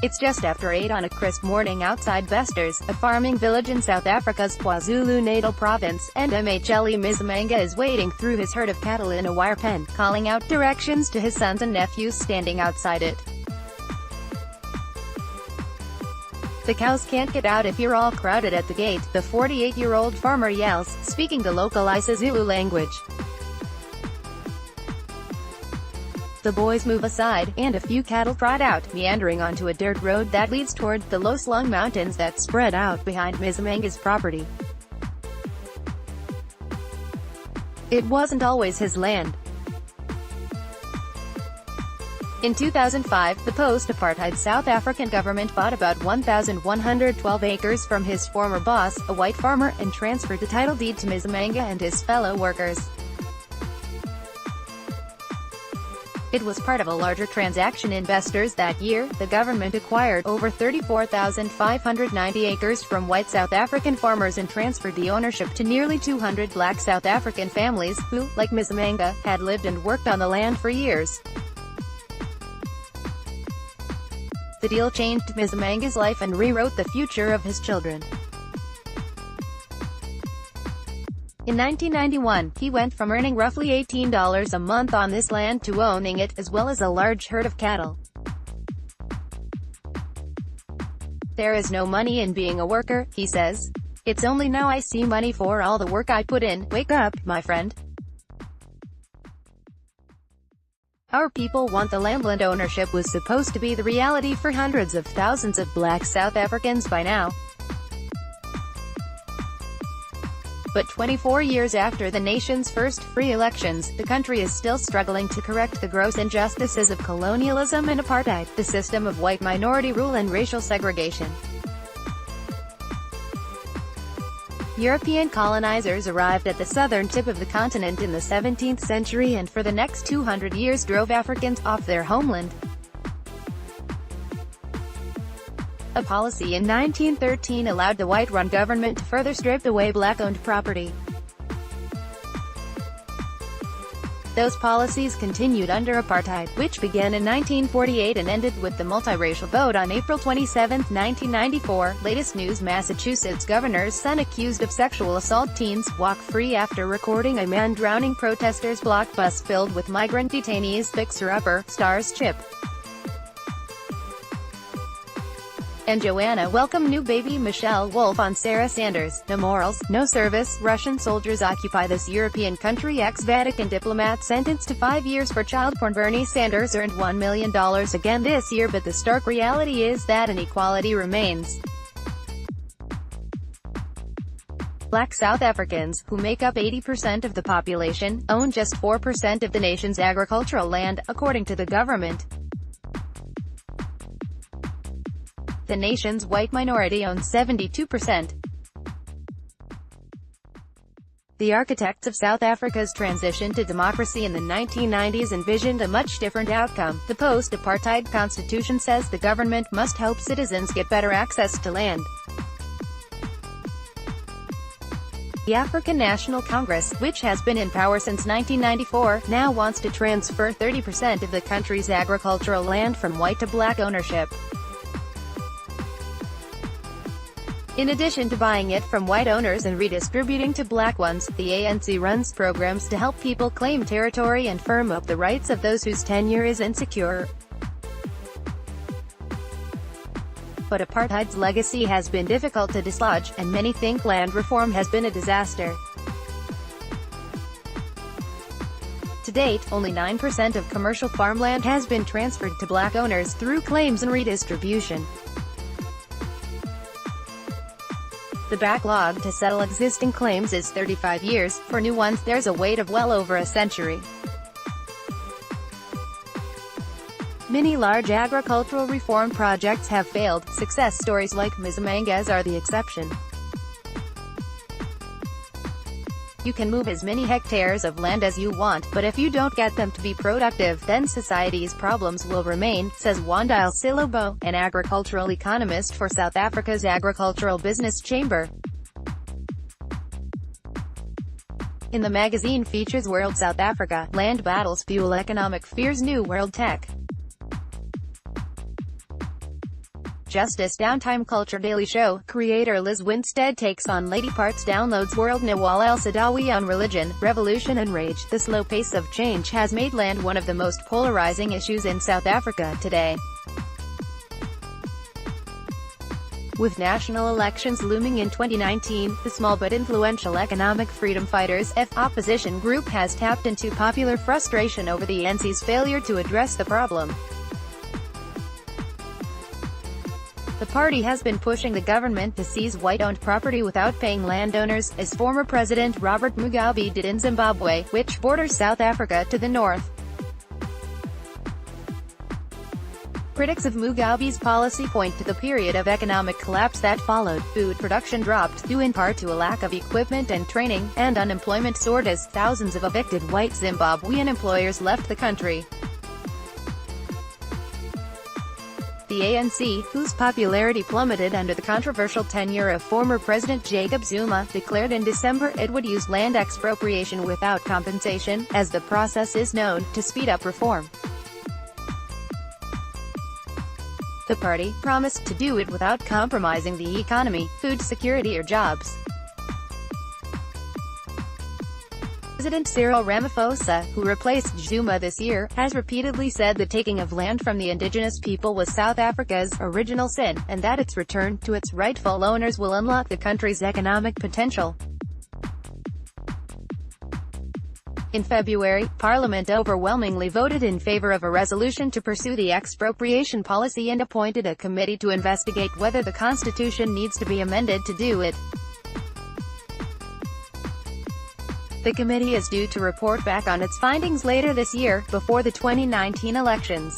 It's just after 8 on a crisp morning outside Besters, a farming village in South Africa's KwaZulu-Natal province, and Mhle Mzimanga is wading through his herd of cattle in a wire pen, calling out directions to his sons and nephews standing outside it. "The cows can't get out if you're all crowded at the gate," the 48-year-old farmer yells, speaking the local isiZulu language. The boys move aside, and a few cattle trot out, meandering onto a dirt road that leads toward the low-slung mountains that spread out behind Mzimanga's property. It wasn't always his land. In 2005, the post-apartheid South African government bought about 1,112 acres from his former boss, a white farmer, and transferred the title deed to Mzimanga and his fellow workers. It was part of a larger transaction in Besters that year. The government acquired over 34,590 acres from white South African farmers and transferred the ownership to nearly 200 black South African families, who, like Mzimanga, had lived and worked on the land for years. The deal changed Mzimanga's life and rewrote the future of his children. In 1991, he went from earning roughly $18 a month on this land to owning it, as well as a large herd of cattle. "There is no money in being a worker," he says. "It's only now I see money for all the work I put in. Wake up, my friend. Our people want the land." Land ownership was supposed to be the reality for hundreds of thousands of black South Africans by now. But 24 years after the nation's first free elections, the country is still struggling to correct the gross injustices of colonialism and apartheid, the system of white minority rule and racial segregation. European colonizers arrived at the southern tip of the continent in the 17th century and for the next 200 years drove Africans off their homeland. A policy in 1913 allowed the white-run government to further strip away black-owned property. Those policies continued under apartheid, which began in 1948 and ended with the multiracial vote on April 27, 1994. Latest news: Massachusetts governor's son accused of sexual assault teens walk free after recording a man drowning protesters' block bus filled with migrant detainees. Fixer-upper, stars Chip and Joanna welcome new baby Michelle Wolf on Sarah Sanders. No morals, no service. Russian soldiers occupy this European country. Ex-Vatican diplomat sentenced to 5 years for child porn. Bernie Sanders earned $1 million again this year, but the stark reality is that inequality remains. Black South Africans, who make up 80% of the population, own just 4% of the nation's agricultural land, according to the government. The nation's white minority owns 72%. The architects of South Africa's transition to democracy in the 1990s envisioned a much different outcome. The post-apartheid constitution says the government must help citizens get better access to land. The African National Congress, which has been in power since 1994, now wants to transfer 30% of the country's agricultural land from white to black ownership. In addition to buying it from white owners and redistributing to black ones, the ANC runs programs to help people claim territory and firm up the rights of those whose tenure is insecure. But apartheid's legacy has been difficult to dislodge, and many think land reform has been a disaster. To date, only 9% of commercial farmland has been transferred to black owners through claims and redistribution. The backlog to settle existing claims is 35 years. For new ones, there's a wait of well over a century. Many large agricultural reform projects have failed. Success stories like Mzimanga's are the exception. You can move as many hectares of land as you want, but if you don't get them to be productive, then society's problems will remain, says Wandile Silobo, an agricultural economist for South Africa's Agricultural Business Chamber. In the magazine features World South Africa, Land Battles Fuel Economic Fears New World Tech. justice downtime culture daily show. Creator Liz Winstead takes on Lady Parts, downloads World Nawal El-Saadawi on religion, revolution and rage. The slow pace of change has made land one of the most polarizing issues in South Africa today. With national elections looming in 2019, the small but influential Economic Freedom Fighters (EFF) opposition group has tapped into popular frustration over the ANC's failure to address the problem. The party has been pushing the government to seize white-owned property without paying landowners, as former President Robert Mugabe did in Zimbabwe, which borders South Africa to the north. Critics of Mugabe's policy point to the period of economic collapse that followed. Food production dropped, due in part to a lack of equipment and training, and unemployment soared as thousands of evicted white Zimbabwean employers left the country. The ANC, whose popularity plummeted under the controversial tenure of former President Jacob Zuma, declared in December it would use land expropriation without compensation, as the process is known, to speed up reform. The party promised to do it without compromising the economy, food security or jobs. President Cyril Ramaphosa, who replaced Zuma this year, has repeatedly said the taking of land from the indigenous people was South Africa's original sin, and that its return to its rightful owners will unlock the country's economic potential. In February, Parliament overwhelmingly voted in favor of a resolution to pursue the expropriation policy and appointed a committee to investigate whether the Constitution needs to be amended to do it. The committee is due to report back on its findings later this year, before the 2019 elections.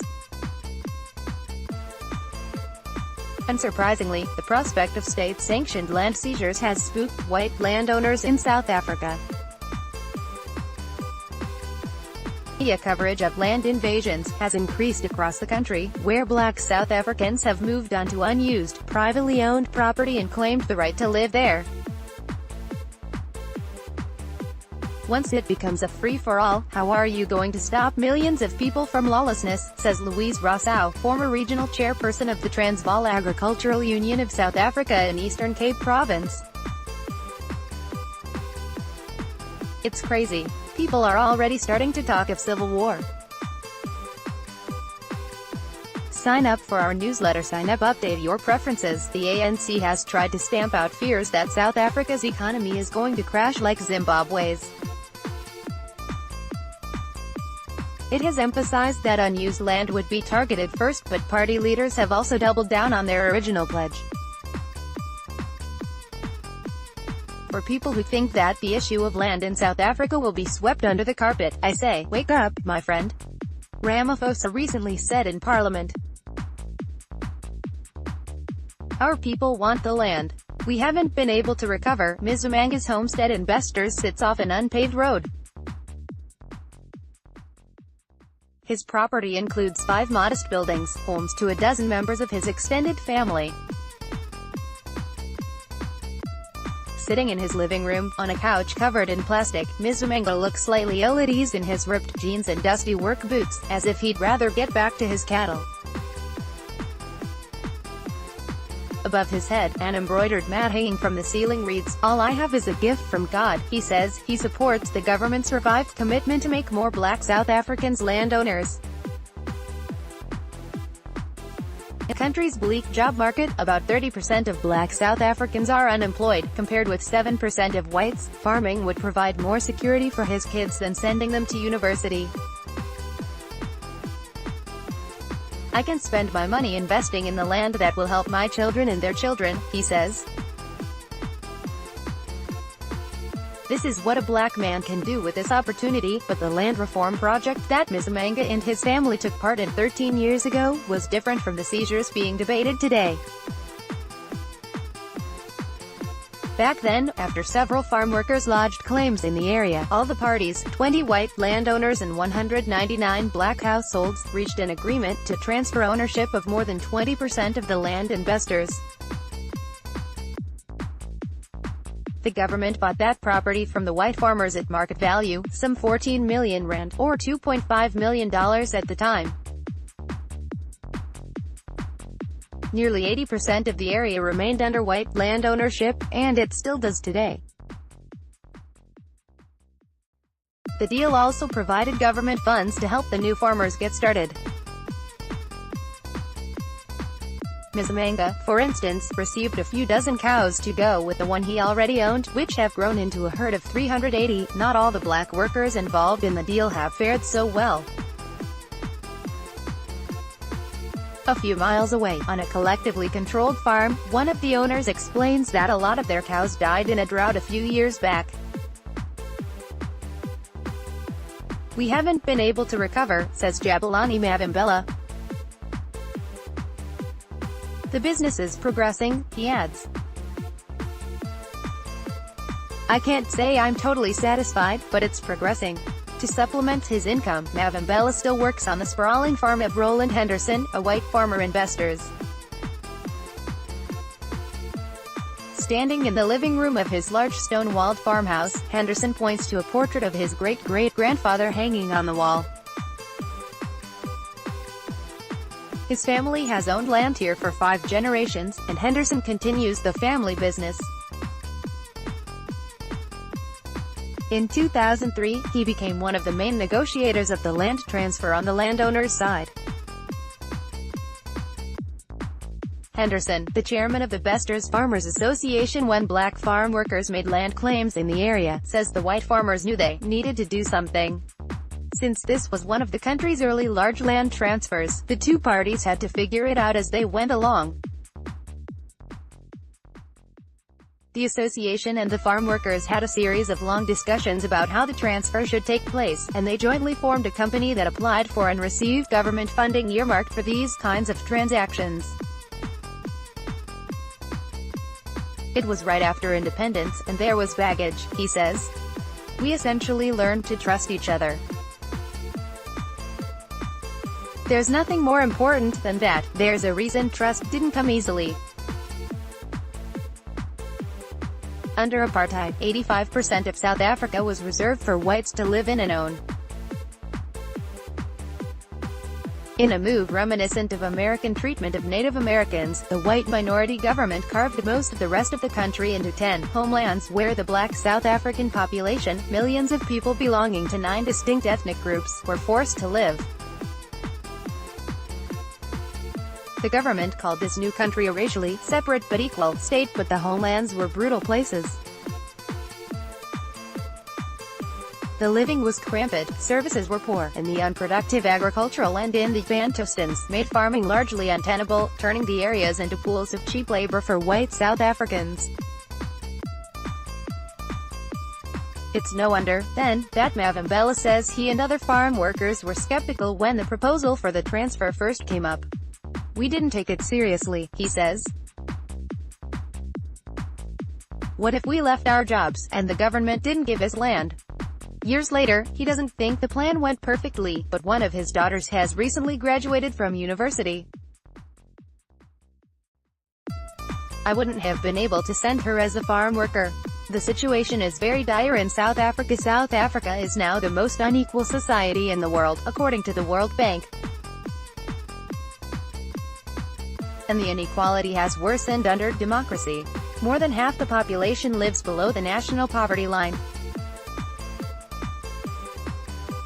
Unsurprisingly, the prospect of state-sanctioned land seizures has spooked white landowners in South Africa. Media coverage of land invasions has increased across the country, where black South Africans have moved onto unused, privately owned property and claimed the right to live there. Once it becomes a free-for-all, how are you going to stop millions of people from lawlessness, says Louise Rossouw, former regional chairperson of the Transvaal Agricultural Union of South Africa in Eastern Cape Province. It's crazy. People are already starting to talk of civil war. Sign up for our newsletter. Sign up, update your preferences. The ANC has tried to stamp out fears that South Africa's economy is going to crash like Zimbabwe's. It has emphasized that unused land would be targeted first, but party leaders have also doubled down on their original pledge. For people who think that the issue of land in South Africa will be swept under the carpet, I say, wake up, my friend. Ramaphosa recently said in Parliament. Our people want the land. We haven't been able to recover. Mzumanga's homestead in Besters sits off an unpaved road. His property includes 5 modest buildings, homes to a dozen members of his extended family. Sitting in his living room, on a couch covered in plastic, Mzumanga looks slightly ill at ease in his ripped jeans and dusty work boots, as if he'd rather get back to his cattle. Above his head, an embroidered mat hanging from the ceiling reads, "All I have is a gift from God." He says he supports the government's revived commitment to make more black South Africans landowners. In the country's bleak job market, about 30% of black South Africans are unemployed, compared with 7% of whites. Farming would provide more security for his kids than sending them to university. I can spend my money investing in the land that will help my children and their children, he says. This is what a black man can do with this opportunity, but the land reform project that Mzumanga and his family took part in 13 years ago was different from the seizures being debated today. Back then, after several farm workers lodged claims in the area, all the parties, 20 white landowners and 199 black households, reached an agreement to transfer ownership of more than 20% of the land investors. The government bought that property from the white farmers at market value, some 14 million rand, or $2.5 million at the time. Nearly 80% of the area remained under white land ownership, and it still does today. The deal also provided government funds to help the new farmers get started. Mzimanga, for instance, received a few dozen cows to go with the one he already owned, which have grown into a herd of 380. Not all the black workers involved in the deal have fared so well. A few miles away, on a collectively controlled farm, one of the owners explains that a lot of their cows died in a drought a few years back. "We haven't been able to recover," says Jabulani Mavimbela. "The business is progressing," he adds. "I can't say I'm totally satisfied, but it's progressing." To supplement his income, Mavimbela still works on the sprawling farm of Roland Henderson, a white farmer investors. Standing in the living room of his large stone-walled farmhouse, Henderson points to a portrait of his great-great-grandfather hanging on the wall. His family has owned land here for 5 generations, and Henderson continues the family business. In 2003, he became one of the main negotiators of the land transfer on the landowner's side. Henderson, the chairman of the Besters Farmers Association when black farm workers made land claims in the area, says the white farmers knew they needed to do something. Since this was one of the country's early large land transfers, the two parties had to figure it out as they went along. The association and the farm workers had a series of long discussions about how the transfer should take place, and they jointly formed a company that applied for and received government funding earmarked for these kinds of transactions. It was right after independence, and there was baggage, he says. "We essentially learned to trust each other. There's nothing more important than that. There's a reason trust didn't come easily." Under apartheid, 85% of South Africa was reserved for whites to live in and own. In a move reminiscent of American treatment of Native Americans, the white minority government carved most of the rest of the country into 10 homelands, where the black South African population, millions of people belonging to 9 distinct ethnic groups, were forced to live. The government called this new country a racially separate but equal state, but the homelands were brutal places. The living was cramped, services were poor, and the unproductive agricultural land in the Bantustans made farming largely untenable, turning the areas into pools of cheap labor for white South Africans. It's no wonder, then, that Mavimbela says he and other farm workers were skeptical when the proposal for the transfer first came up. "We didn't take it seriously," he says. "What if we left our jobs, and the government didn't give us land?" Years later, he doesn't think the plan went perfectly, but one of his daughters has recently graduated from university. "I wouldn't have been able to send her as a farm worker. The situation is very dire in South Africa. South Africa is now the most unequal society in the world, according to the World Bank. And the inequality has worsened under democracy. More than half the population lives below the national poverty line.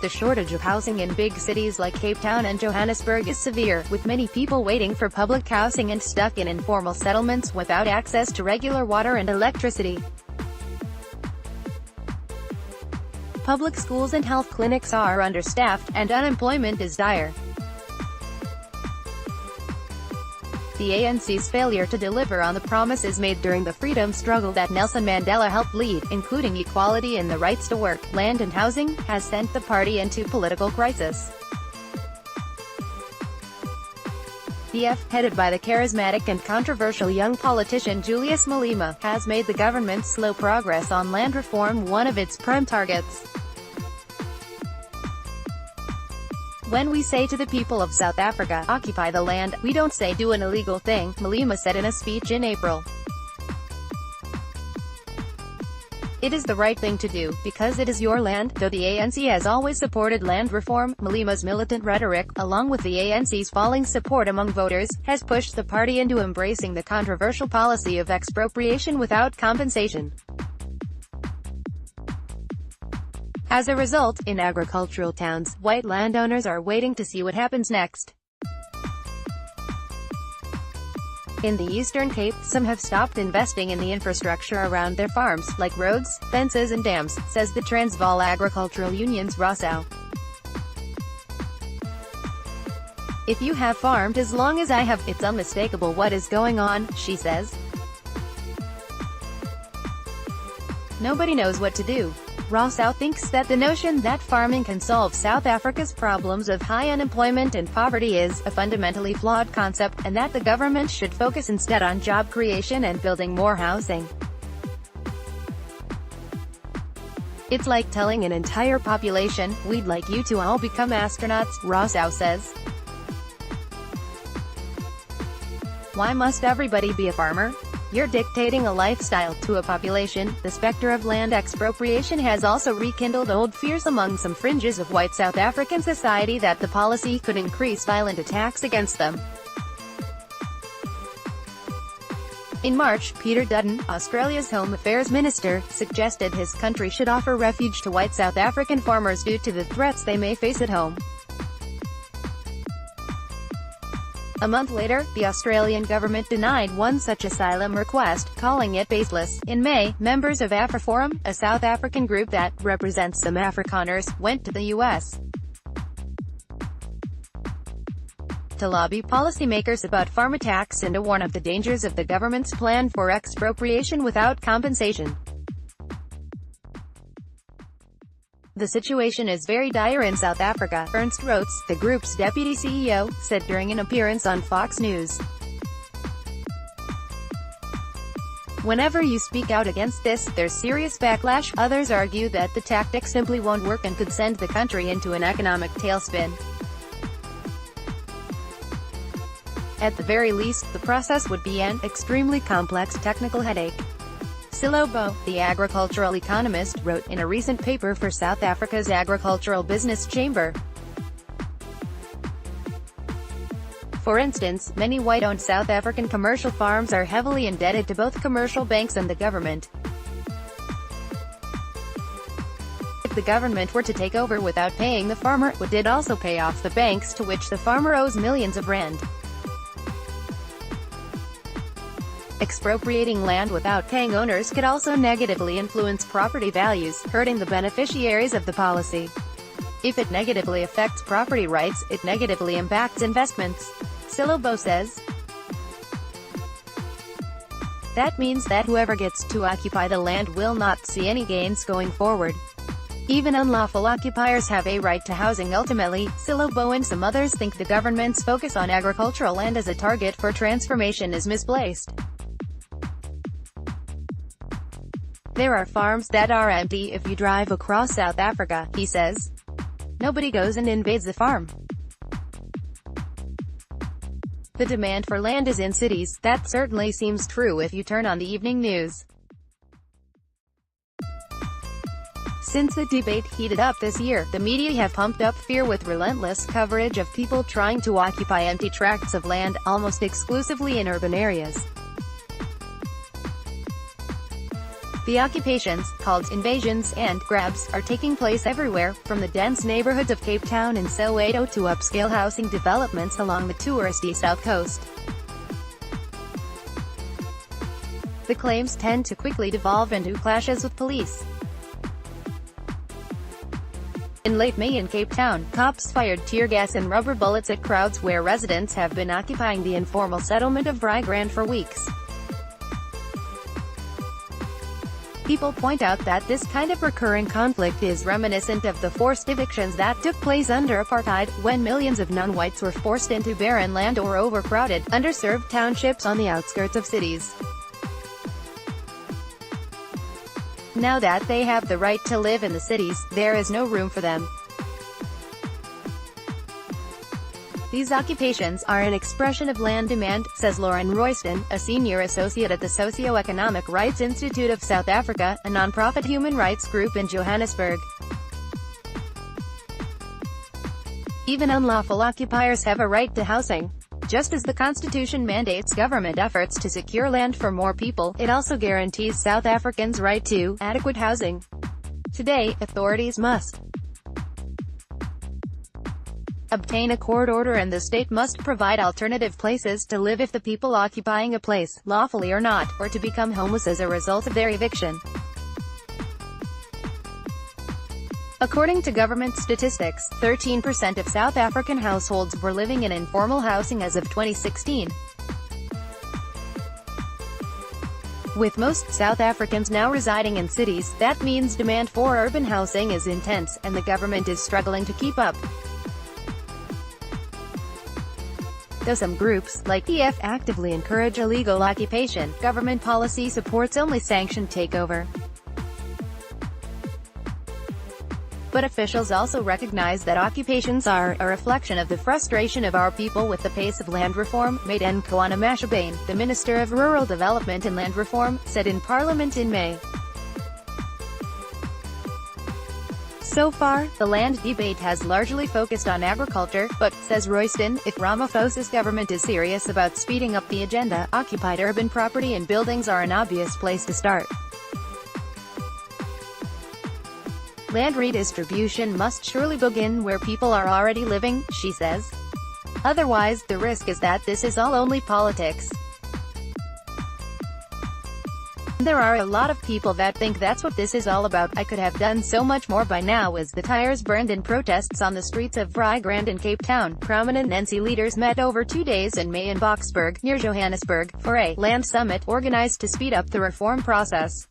The shortage of housing in big cities like Cape Town and Johannesburg is severe, with many people waiting for public housing and stuck in informal settlements without access to regular water and electricity. Public schools and health clinics are understaffed, and unemployment is dire. The ANC's failure to deliver on the promises made during the freedom struggle that Nelson Mandela helped lead, including equality and the rights to work, land and housing, has sent the party into political crisis. PF, headed by the charismatic and controversial young politician Julius Malema, has made the government's slow progress on land reform one of its prime targets. "When we say to the people of South Africa, occupy the land, we don't say do an illegal thing," Malema said in a speech in April. It is the right thing to do, because it is your land. Though the ANC has always supported land reform, Malima's militant rhetoric, along with the ANC's falling support among voters, has pushed the party into embracing the controversial policy of expropriation without compensation. As a result, in agricultural towns, white landowners are waiting to see what happens next. In the Eastern Cape, some have stopped investing in the infrastructure around their farms, like roads, fences and dams, says the Transvaal Agricultural Union's Rossau. If you have farmed as long as I have, it's unmistakable what is going on, she says. Nobody knows what to do. Rossau thinks that the notion that farming can solve South Africa's problems of high unemployment and poverty is a fundamentally flawed concept, and that the government should focus instead on job creation and building more housing. It's like telling an entire population, we'd like you to all become astronauts, Rossau says. Why must everybody be a farmer? You're dictating a lifestyle to a population. The specter of land expropriation has also rekindled old fears among some fringes of white South African society that the policy could increase violent attacks against them. In March, Peter Dutton, Australia's Home Affairs Minister, suggested his country should offer refuge to white South African farmers due to the threats they may face at home. A month later, the Australian government denied one such asylum request, calling it baseless. In May, members of AfriForum, a South African group that represents some Afrikaners, went to the U.S. to lobby policymakers about farm attacks and to warn of the dangers of the government's plan for expropriation without compensation. The situation is very dire in South Africa, Ernst Roets, the group's deputy CEO, said during an appearance on Fox News. Whenever you speak out against this, there's serious backlash. Others argue that the tactic simply won't work and could send the country into an economic tailspin. At the very least, the process would be an extremely complex technical headache. Silo Bo, the agricultural economist, wrote in a recent paper for South Africa's Agricultural Business Chamber. For instance, many white-owned South African commercial farms are heavily indebted to both commercial banks and the government. If the government were to take over without paying the farmer, would it also pay off the banks to which the farmer owes millions of rand? Expropriating land without paying owners could also negatively influence property values, hurting the beneficiaries of the policy. If it negatively affects property rights, it negatively impacts investments. Silo Bo says. That means that whoever gets to occupy the land will not see any gains going forward. Even unlawful occupiers have a right to housing ultimately. Silo Bo and some others think the government's focus on agricultural land as a target for transformation is misplaced. There are farms that are empty if you drive across South Africa, he says. Nobody goes and invades the farm. The demand for land is in cities. That certainly seems true if you turn on the evening news. Since the debate heated up this year, the media have pumped up fear with relentless coverage of people trying to occupy empty tracts of land, almost exclusively in urban areas. The occupations, called invasions and grabs, are taking place everywhere, from the dense neighborhoods of Cape Town and Soweto to upscale housing developments along the touristy South Coast. The claims tend to quickly devolve into clashes with police. In late May in Cape Town, cops fired tear gas and rubber bullets at crowds where residents have been occupying the informal settlement of Vrygrand for weeks. People point out that this kind of recurring conflict is reminiscent of the forced evictions that took place under apartheid, when millions of non-whites were forced into barren land or overcrowded, underserved townships on the outskirts of cities. Now that they have the right to live in the cities, there is no room for them. These occupations are an expression of land demand, says Lauren Royston, a senior associate at the Socio-Economic Rights Institute of South Africa, a non-profit human rights group in Johannesburg. Even unlawful occupiers have a right to housing. Just as the Constitution mandates government efforts to secure land for more people, it also guarantees South Africans' right to adequate housing. Today, authorities must obtain a court order and the state must provide alternative places to live if the people occupying a place, lawfully or not, were to become homeless as a result of their eviction. According to government statistics, 13% of South African households were living in informal housing as of 2016. With most South Africans now residing in cities, that means demand for urban housing is intense, and the government is struggling to keep up. Though some groups, like PF, actively encourage illegal occupation, government policy supports only sanctioned takeover. But officials also recognize that occupations are a reflection of the frustration of our people with the pace of land reform, Maiden Koana Mashabane, the Minister of Rural Development and Land Reform, said in Parliament in May. So far, the land debate has largely focused on agriculture, but, says Royston, if Ramaphosa's government is serious about speeding up the agenda, occupied urban property and buildings are an obvious place to start. Land redistribution must surely begin where people are already living, she says. Otherwise, the risk is that this is all only politics. There are a lot of people that think that's what this is all about. I could have done so much more by now as the tires burned in protests on the streets of Vrygrand in Cape Town. Prominent NC leaders met over 2 days in May in Boksburg, near Johannesburg, for a land summit organized to speed up the reform process.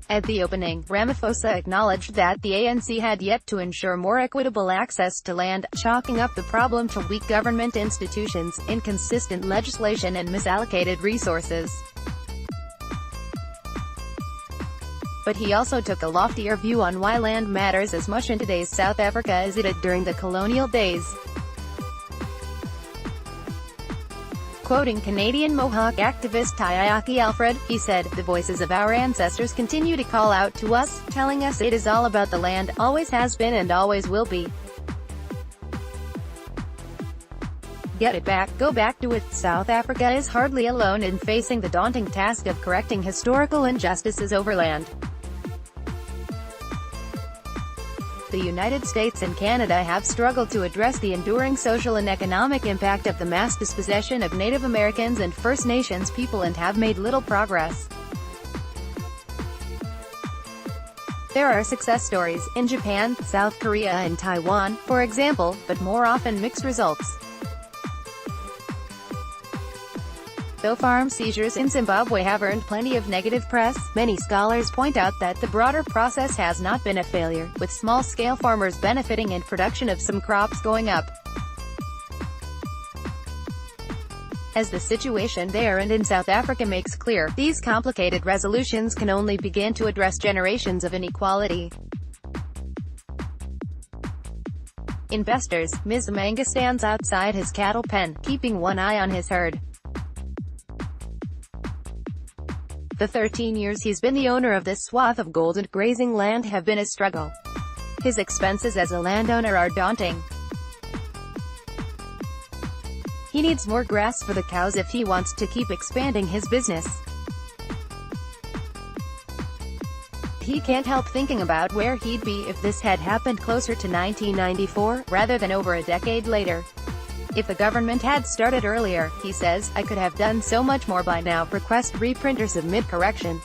At the opening, Ramaphosa acknowledged that the ANC had yet to ensure more equitable access to land, chalking up the problem to weak government institutions, inconsistent legislation and misallocated resources. But he also took a loftier view on why land matters as much in today's South Africa as it did during the colonial days. Quoting Canadian Mohawk activist Taiaki Alfred, he said, "The voices of our ancestors continue to call out to us, telling us it is all about the land, always has been and always will be. Get it back, go back to it." South Africa is hardly alone in facing the daunting task of correcting historical injustices over land. The United States and Canada have struggled to address the enduring social and economic impact of the mass dispossession of Native Americans and First Nations people and have made little progress. There are success stories, in Japan, South Korea and Taiwan, for example, but more often mixed results. Though farm seizures in Zimbabwe have earned plenty of negative press, many scholars point out that the broader process has not been a failure, with small-scale farmers benefiting and production of some crops going up. As the situation there and in South Africa makes clear, these complicated resolutions can only begin to address generations of inequality. Investors, Ms. Manga stands outside his cattle pen, keeping one eye on his herd. The 13 years he's been the owner of this swath of golden grazing land have been a struggle. His expenses as a landowner are daunting. He needs more grass for the cows if he wants to keep expanding his business. He can't help thinking about where he'd be if this had happened closer to 1994, rather than over a decade later. If the government had started earlier, he says, I could have done so much more by now. Request reprint or submit correction.